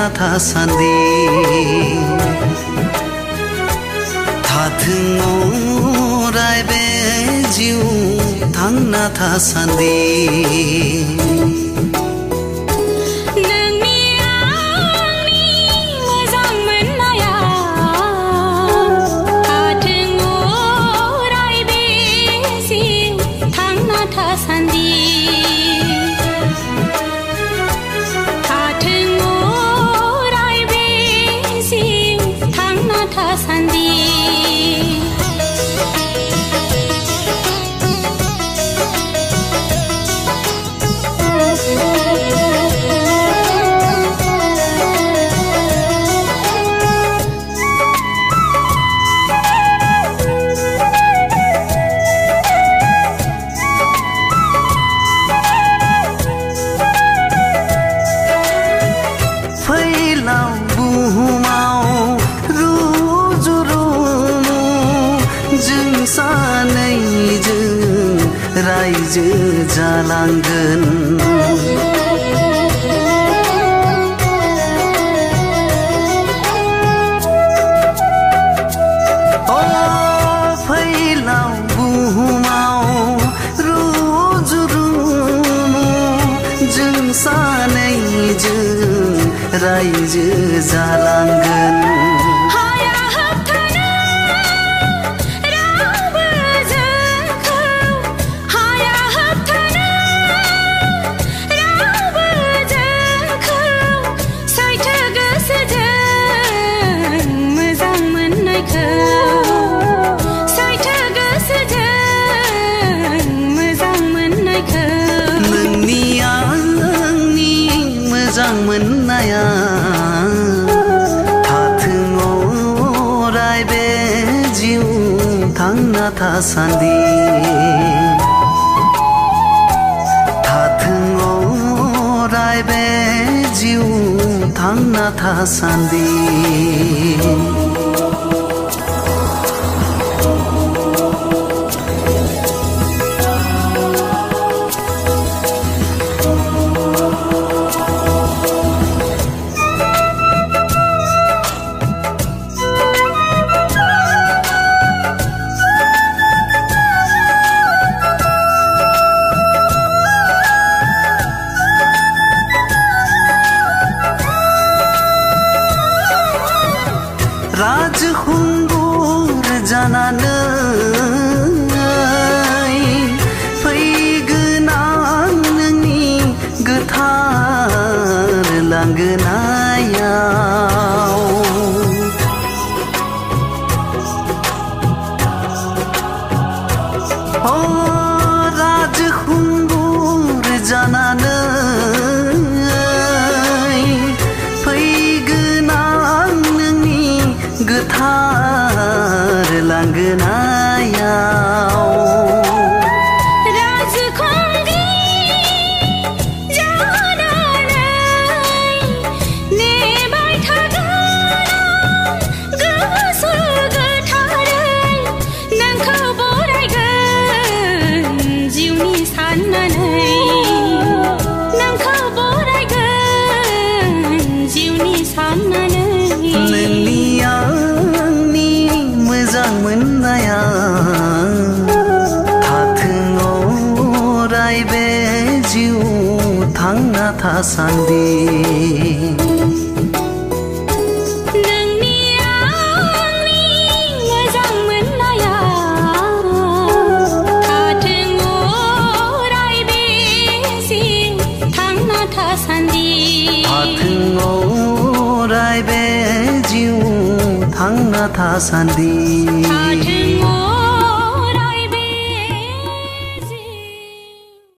थांना थासान्दि थाथों अराय बे जिउ थांना थासान्दि रायजो जालांगोन फैलाव बुहुमाव रुजु रुमु जों सानैजों रायजो जालांगोन मोजां मोननाया थाथों अराय बे जिउ थांना थासान्दि थाथों अराय बे जिउ थांना थासान्दि राजखुंगुर जानानै फैगोनां नोंनि गोथार लांगोनायाव राजखुंगुर जानानै गोथार लांगोनायाव राजखुंग्रि जानानै नेबाय थागोन गोसो गोथारै नोंखौ बरायगोन जिउनि साननानै नोंखौ बरायगोन जिउनि साननानै मोजां मोननाया थाथों अराय बे जिउ थांना थासान्दि नोंनि आंनि मोजां मोननाया थाथों अराय बे जिउ थांना थासान्दि थाथों अराय बे जिउ थांना थासान्दि।